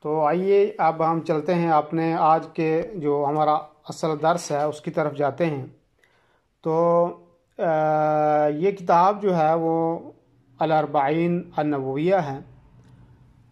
تو آئیے اب ہم چلتے ہیں اپنے آج کے جو ہمارا اصل درس ہے اس کی طرف جاتے ہیں۔ تو یہ کتاب جو ہے وہ الاربعین النوویہ ہے،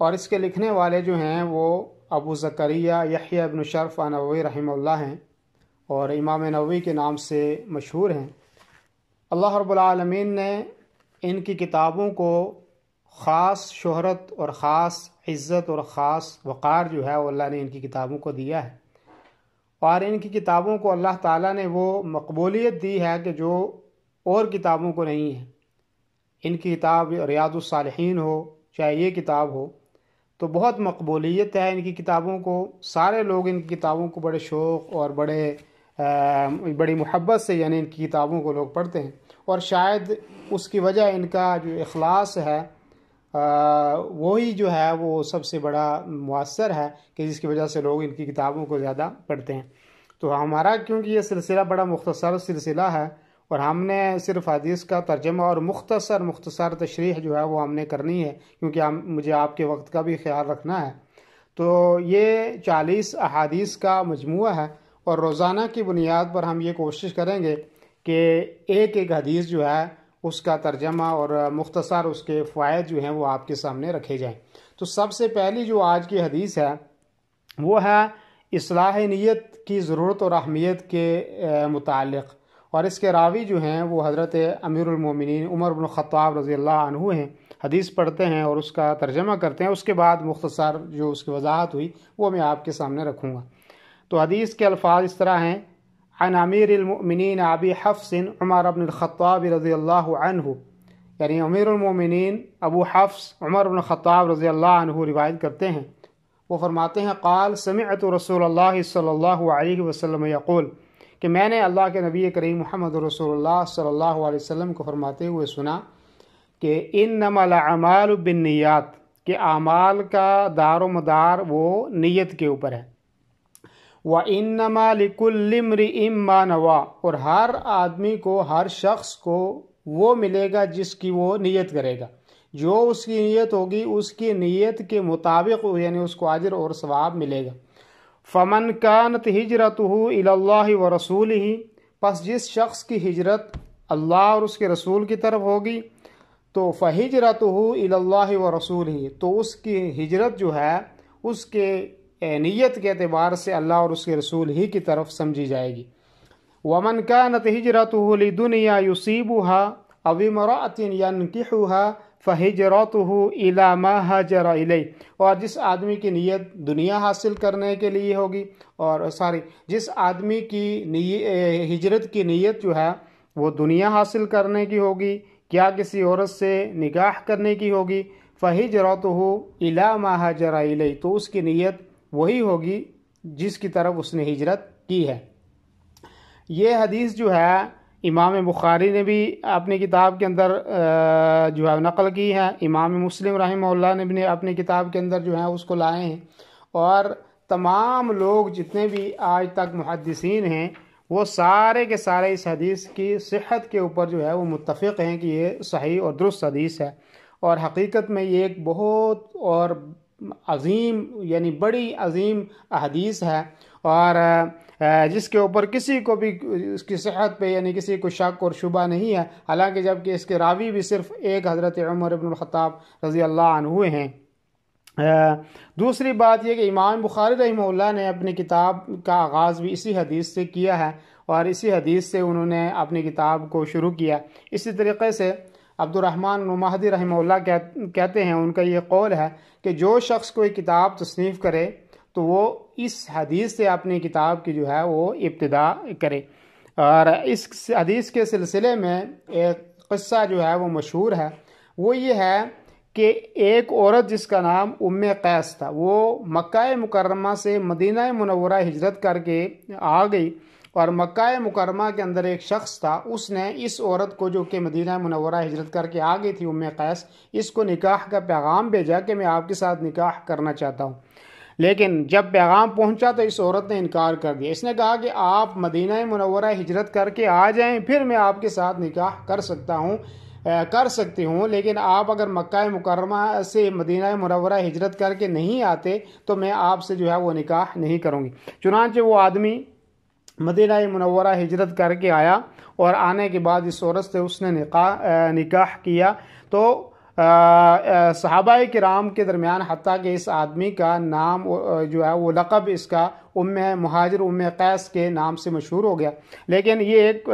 اور اس کے لکھنے والے جو ہیں وہ ابو زکریا یحییٰ ابن شرف نووی رحمہ اللہ ہیں، اور امام نووی کے نام سے مشہور ہیں۔ اللہ رب العالمین نے ان کی کتابوں کو خاص شہرت اور خاص عزت اور خاص وقار جو ہے وہ اللہ نے ان کی کتابوں کو دیا ہے، اور ان کی کتابوں کو اللہ تعالیٰ نے وہ مقبولیت دی ہے کہ جو اور کتابوں کو نہیں ہے۔ ان کی کتاب ریاض الصالحین ہو، چاہے یہ کتاب ہو، تو بہت مقبولیت ہے ان کی کتابوں کو۔ سارے لوگ ان کی کتابوں کو بڑے شوق اور بڑی محبت سے یعنی ان کی کتابوں کو لوگ پڑھتے ہیں، اور شاید اس کی وجہ ان کا جو اخلاص ہے وہی جو ہے وہ سب سے بڑا مؤثر ہے کہ جس کی وجہ سے لوگ ان کی کتابوں کو زیادہ پڑھتے ہیں۔ تو ہمارا کیونکہ یہ سلسلہ بڑا مختصر سلسلہ ہے، اور ہم نے صرف حدیث کا ترجمہ اور مختصر تشریح جو ہے وہ ہم نے کرنی ہے، کیونکہ مجھے آپ کے وقت کا بھی خیال رکھنا ہے۔ تو یہ 40 احادیث کا مجموعہ ہے، اور روزانہ کی بنیاد پر ہم یہ کوشش کریں گے کہ ایک حدیث جو ہے اس کا ترجمہ اور مختصر اس کے فوائد جو ہیں وہ آپ کے سامنے رکھے جائیں۔ تو سب سے پہلی جو آج کی حدیث ہے وہ ہے اصلاح نیت کی ضرورت اور اہمیت کے متعلق، اور اس کے راوی جو ہیں وہ حضرت امیر المومنین عمر بن الخطاب رضی اللہ عنہ ہیں۔ حدیث پڑھتے ہیں اور اس کا ترجمہ کرتے ہیں، اس کے بعد مختصر جو اس کی وضاحت ہوئی وہ میں آپ کے سامنے رکھوں گا۔ تو حدیث کے الفاظ اس طرح ہیں: عن امیر المؤمنین ابی حفص عمر بن الخطاب رضی اللہ عنہ، یعنی امیر المؤمنین ابو حفص عمر بن الخطاب رضی اللہ عنہ روایت کرتے ہیں۔ وہ فرماتے ہیں قال سمعت رسول اللہ صلی اللہ علیہ وسلم یقول، کہ میں نے اللہ کے نبی کریم محمد رسول اللہ صلی اللہ علیہ وسلم کو فرماتے ہوئے سنا کہ انما الاعمال بالنیات، کہ اعمال کا دار و مدار وہ نیت کے اوپر ہے۔ وَإِنَّمَا لِكُلِّ امْرِئٍ مَّا نَوَىٰ، اور ہر آدمی کو، ہر شخص کو وہ ملے گا جس کی وہ نیت کرے گا، جو اس کی نیت ہوگی اس کی نیت کے مطابق یعنی اس کو اجر اور ثواب ملے گا۔ فَمَنْ كَانَتْ هِجْرَتُهُ إِلَى اللَّهِ وَرَسُولِهِ، پس جس شخص کی ہجرت اللہ اور اس کے رسول کی طرف ہوگی تو فَهِجْرَتُهُ إِلَى اللَّهِ وَرَسُولِهِ، تو اس کی ہجرت جو ہے اس کے نیت کے اعتبار سے اللہ اور اس کے رسول ہی کی طرف سمجھی جائے گی۔ وَمَنْ كَانَتْ هِجْرَتُهُ لِدُنْيَا يُصِيبُهَا أَوْ امْرَأَةٍ يَنْكِحُهَا فَهِجْرَتُهُ إِلَى مَا هَاجَرَ إِلَيْهِ، اور جس آدمی کی نیت دنیا حاصل کرنے کے لیے ہوگی، اور جس آدمی کی ہجرت کی نیت جو ہے وہ دنیا حاصل کرنے کی ہوگی یا کسی عورت سے نکاح کرنے کی ہوگی، فَهِجْرَتُهُ إِلَى مَا هَاجَرَ إِلَيْهِ، تو اس کی نیت وہی ہوگی جس کی طرف اس نے ہجرت کی ہے۔ یہ حدیث جو ہے امام بخاری نے بھی اپنی کتاب کے اندر جو ہے نقل کی ہے، امام مسلم رحمہ اللہ نے بھی اپنی کتاب کے اندر جو ہے اس کو لائے ہیں، اور تمام لوگ جتنے بھی آج تک محدثین ہیں وہ سارے کے سارے اس حدیث کی صحت کے اوپر جو ہے وہ متفق ہیں کہ یہ صحیح اور درست حدیث ہے، اور حقیقت میں یہ ایک بہت اور عظیم یعنی بڑی عظیم حدیث ہے، اور جس کے اوپر کسی کو بھی اس کی صحت پہ یعنی کسی کو شک اور شبہ نہیں ہے، حالانکہ جبکہ اس کے راوی بھی صرف ایک حضرت عمر بن الخطاب رضی اللہ عنہ ہیں۔ دوسری بات یہ کہ امام بخاری رحمہ اللہ نے اپنی کتاب کا آغاز بھی اسی حدیث سے کیا ہے، اور اسی حدیث سے انہوں نے اپنی کتاب کو شروع کیا۔ اسی طریقے سے عبد الرحمن بن مہدی رحمہ اللہ کہتے ہیں، ان کا یہ قول ہے کہ جو شخص کوئی کتاب تصنیف کرے تو وہ اس حدیث سے اپنی کتاب کی جو ہے وہ ابتدا کرے۔ اور اس حدیث کے سلسلے میں ایک قصہ جو ہے وہ مشہور ہے، وہ یہ ہے کہ ایک عورت جس کا نام ام قیس تھا، وہ مکہ مکرمہ سے مدینہ منورہ ہجرت کر کے آ گئی، اور مکہ مکرمہ کے اندر ایک شخص تھا، اس نے اس عورت کو جو کہ مدینہ منورہ ہجرت کر کے آ گئی تھی ام قیس، اس کو نکاح کا پیغام بھیجا کہ میں آپ کے ساتھ نکاح کرنا چاہتا ہوں۔ لیکن جب پیغام پہنچا تو اس عورت نے انکار کر دیا۔ اس نے کہا کہ آپ مدینہ منورہ ہجرت کر کے آ جائیں، پھر میں آپ کے ساتھ نکاح کر سکتا ہوں، کر سکتی ہوں، لیکن آپ اگر مکہ مکرمہ سے مدینہ منورہ ہجرت کر کے نہیں آتے تو میں آپ سے جو ہے وہ نکاح نہیں کروں گی۔ چنانچہ وہ آدمی مدینہ منورہ ہجرت کر کے آیا اور آنے کے بعد اس عورت سے اس نے نکاح کیا، تو صحابہ کرام کے درمیان حتیٰ کہ اس آدمی کا نام جو ہے وہ لقب اس کا مہاجر قیس کے نام سے مشہور ہو گیا۔ لیکن یہ ایک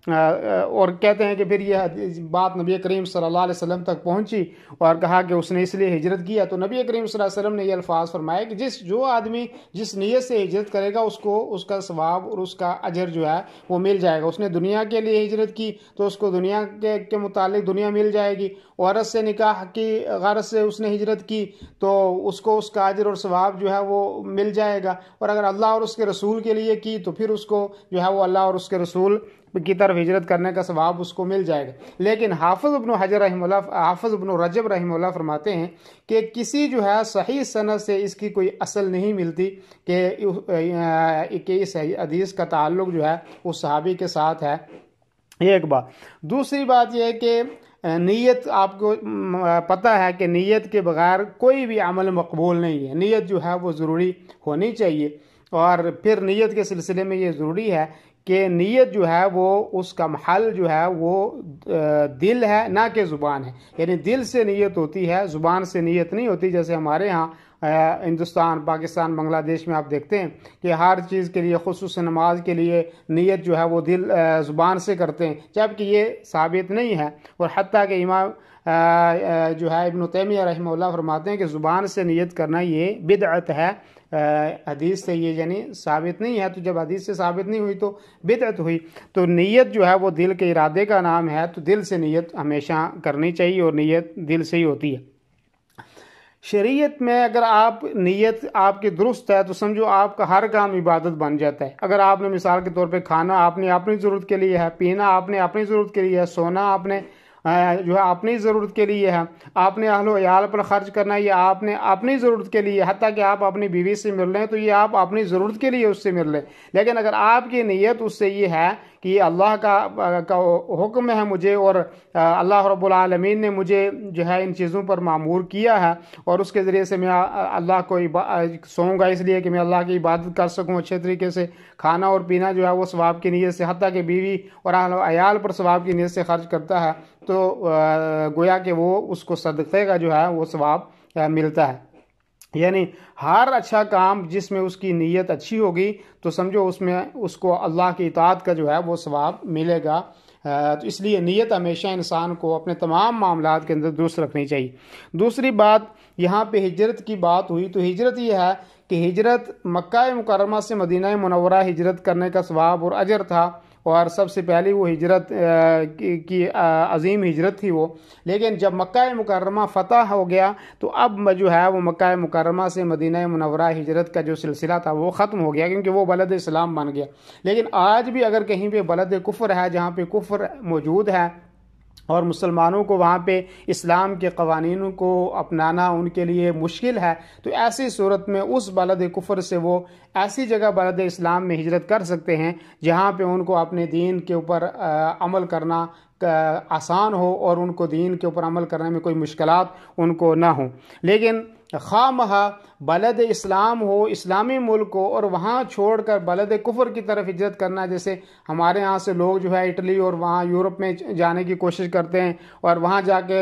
اور کہتے ہیں کہ پھر یہ بات نبی کریم صلی اللہ علیہ وسلم تک پہنچی اور کہا کہ اس نے اس لیے ہجرت کیا، تو نبی کریم صلی اللہ علیہ وسلم نے یہ الفاظ فرمائے کہ جو آدمی جس نیت سے ہجرت کرے گا اس کو اس کا ثواب اور اس کا اجر جو ہے وہ مل جائے گا۔ اس نے دنیا کے لیے ہجرت کی تو اس کو دنیا کے متعلق دنیا مل جائے گی، عورت سے نکاح کی غرض سے اس نے ہجرت کی تو اس کو اس کا اجر اور ثواب جو ہے وہ مل جائے گا، اور اگر اللہ اور اس کے رسول کے لیے کی تو پھر اس کو جو ہے وہ اللہ اور اس کے رسول کی طرف ہجرت کرنے کا ثواب اس کو مل جائے گا۔ لیکن حافظ ابن رجب رحمہ اللہ فرماتے ہیں کہ کسی جو ہے صحیح سند سے اس کی کوئی اصل نہیں ملتی کہ اس حدیث کا تعلق جو ہے وہ صحابی کے ساتھ ہے، یہ ایک بات۔ دوسری بات یہ ہے کہ نیت، آپ کو پتہ ہے کہ نیت کے بغیر کوئی بھی عمل مقبول نہیں ہے، نیت جو ہے وہ ضروری ہونی چاہیے، اور پھر نیت کے سلسلے میں یہ ضروری ہے کہ نیت جو ہے وہ اس کا محل جو ہے وہ دل ہے نہ کہ زبان ہے، یعنی دل سے نیت ہوتی ہے، زبان سے نیت نہیں ہوتی۔ جیسے ہمارے ہاں ہندوستان، پاکستان، بنگلہ دیش میں آپ دیکھتے ہیں کہ ہر چیز کے لیے، خصوصاً نماز کے لیے نیت جو ہے وہ زبان سے کرتے ہیں، جبکہ یہ ثابت نہیں ہے، اور حتیٰ کہ امام جو ہے ابن تیمیہ رحمہ اللہ فرماتے ہیں کہ زبان سے نیت کرنا یہ بدعت ہے، حدیث سے یہ یعنی ثابت نہیں ہے، تو جب حدیث سے ثابت نہیں ہوئی تو بدعت ہوئی۔ تو نیت جو ہے وہ دل کے ارادے کا نام ہے، تو دل سے نیت ہمیشہ کرنی چاہیے، اور نیت دل سے ہی ہوتی ہے۔ شریعت میں اگر نیت آپ کی درست ہے تو سمجھو آپ کا ہر کام عبادت بن جاتا ہے۔ اگر آپ نے مثال کے طور پہ کھانا آپ نے اپنی ضرورت کے لیے ہے، پینا آپ نے اپنی ضرورت کے لیے ہے، سونا آپ نے جو ہے اپنی ضرورت کے لیے ہے، آپ نے اہل و عیال پر خرچ کرنا یہ آپ نے اپنی ضرورت کے لیے، حتیٰ کہ آپ اپنی بیوی سے مل رہے ہیں تو یہ آپ اپنی ضرورت کے لیے اس سے مل رہے ہیں۔ لیکن اگر آپ کی نیت اس سے یہ ہے کہ یہ اللہ کا حکم ہے مجھے، اور اللہ رب العالمین نے مجھے جو ہے ان چیزوں پر معمور کیا ہے، اور اس کے ذریعے سے میں اللہ کو سوؤں گا اس لیے کہ میں اللہ کی عبادت کر سکوں اچھے طریقے سے، کھانا اور پینا جو ہے وہ ثواب کی نیت سے، حتیٰ کہ بیوی اور اہل و عیال پر ثواب کی نیت سے خرچ کرتا ہے، تو گویا کہ وہ اس کو صدقے کا جو ہے وہ ثواب ملتا ہے۔ یعنی ہر اچھا کام جس میں اس کی نیت اچھی ہوگی تو سمجھو اس میں اس کو اللہ کی اطاعت کا جو ہے وہ ثواب ملے گا۔ تو اس لیے نیت ہمیشہ انسان کو اپنے تمام معاملات کے اندر درست رکھنی چاہیے۔ دوسری بات، یہاں پہ ہجرت کی بات ہوئی تو ہجرت یہ ہے کہ ہجرت مکہ مکرمہ سے مدینہ منورہ ہجرت کرنے کا ثواب اور اجر تھا، اور سب سے پہلی وہ ہجرت کی عظیم ہجرت تھی وہ۔ لیکن جب مکہ مکرمہ فتح ہو گیا تو اب جو ہے وہ مکہ مکرمہ سے مدینہ منورہ ہجرت کا جو سلسلہ تھا وہ ختم ہو گیا، کیونکہ وہ بلد اسلام بن گیا۔ لیکن آج بھی اگر کہیں پہ بلد کفر ہے، جہاں پہ کفر موجود ہے اور مسلمانوں کو وہاں پہ اسلام کے قوانینوں کو اپنانا ان کے لیے مشکل ہے، تو ایسی صورت میں اس بلد کفر سے وہ ایسی جگہ بلد اسلام میں ہجرت کر سکتے ہیں جہاں پہ ان کو اپنے دین کے اوپر عمل کرنا آسان ہو، اور ان کو دین کے اوپر عمل کرنے میں کوئی مشکلات ان کو نہ ہوں۔ لیکن خواہ مخواہ بلد اسلام ہو، اسلامی ملک ہو، اور وہاں چھوڑ کر بلد کفر کی طرف ہجرت کرنا، جیسے ہمارے ہاں سے لوگ جو ہے اٹلی اور وہاں یورپ میں جانے کی کوشش کرتے ہیں اور وہاں جا کے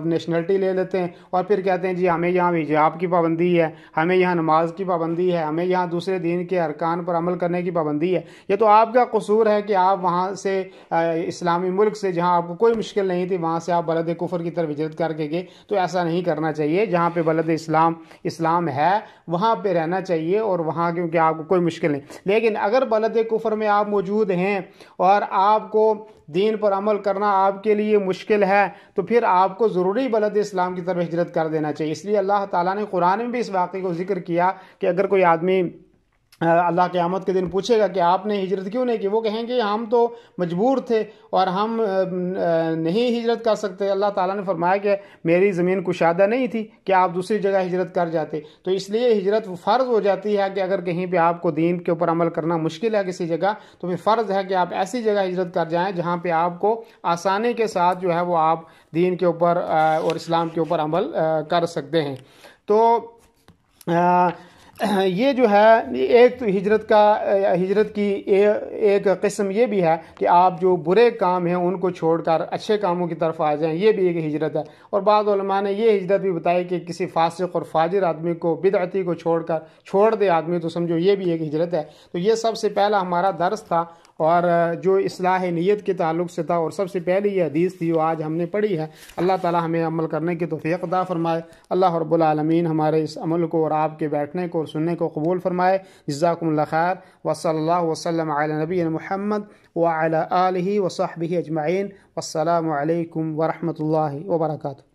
نیشنلٹی لے لیتے ہیں، اور پھر کہتے ہیں جی ہمیں یہاں حجاب کی پابندی ہے، ہمیں یہاں نماز کی پابندی ہے، ہمیں یہاں دوسرے دین کے ارکان پر عمل کرنے کی پابندی ہے۔ یہ تو آپ کا قصور ہے کہ آپ وہاں سے اسلامی ملک سے جہاں آپ کو کوئی مشکل نہیں تھی وہاں سے آپ بلد کفر کی طرف ہجرت کر کے گئے، تو ایسا نہیں کرنا چاہیے۔ جہاں پہ بلد اسلام ہے وہاں پہ رہنا چاہیے، اور وہاں کیونکہ آپ کو کوئی مشکل نہیں۔ لیکن اگر بلد کفر میں آپ موجود ہیں اور آپ کو دین پر عمل کرنا آپ کے لیے مشکل ہے، تو پھر آپ کو ضروری بلد اسلام کی طرف ہجرت کر دینا چاہیے۔ اس لیے اللہ تعالیٰ نے قرآن میں بھی اس واقعے کو ذکر کیا کہ اگر کوئی آدمی اللہ قیامت کے دن پوچھے گا کہ آپ نے ہجرت کیوں نہیں کی، وہ کہیں گے ہم تو مجبور تھے اور ہم نہیں ہجرت کر سکتے۔ اللہ تعالیٰ نے فرمایا کہ میری زمین کشادہ نہیں تھی کہ آپ دوسری جگہ ہجرت کر جاتے، تو اس لیے ہجرت فرض ہو جاتی ہے کہ اگر کہیں پہ آپ کو دین کے اوپر عمل کرنا مشکل ہے کسی جگہ، تو پھر فرض ہے کہ آپ ایسی جگہ ہجرت کر جائیں جہاں پہ آپ کو آسانی کے ساتھ جو ہے وہ آپ دین کے اوپر اور اسلام کے اوپر عمل کر سکتے ہیں۔ تو یہ جو ہے ایک تو ہجرت کی ایک قسم یہ بھی ہے کہ آپ جو برے کام ہیں ان کو چھوڑ کر اچھے کاموں کی طرف آ جائیں، یہ بھی ایک ہجرت ہے۔ اور بعض علماء نے یہ ہجرت بھی بتائی کہ کسی فاسق اور فاجر آدمی کو، بدعتی کو چھوڑ دے آدمی، تو سمجھو یہ بھی ایک ہجرت ہے۔ تو یہ سب سے پہلا ہمارا درس تھا، اور جو اصلاح نیت کے تعلق سے تھا، اور سب سے پہلی یہ حدیث تھی جو آج ہم نے پڑھی ہے۔ اللہ تعالی ہمیں عمل کرنے کی توفیق عطا فرمائے۔ اللہ رب العالمین ہمارے اس عمل کو اور آپ کے بیٹھنے کو اور سننے کو قبول فرمائے۔ جزاکم اللہ خیر، وصلی اللہ وسلم علی نبینا محمد وعلی آلہ وصحبہ اجمعین، والسلام علیکم ورحمۃ اللہ وبرکاتہ۔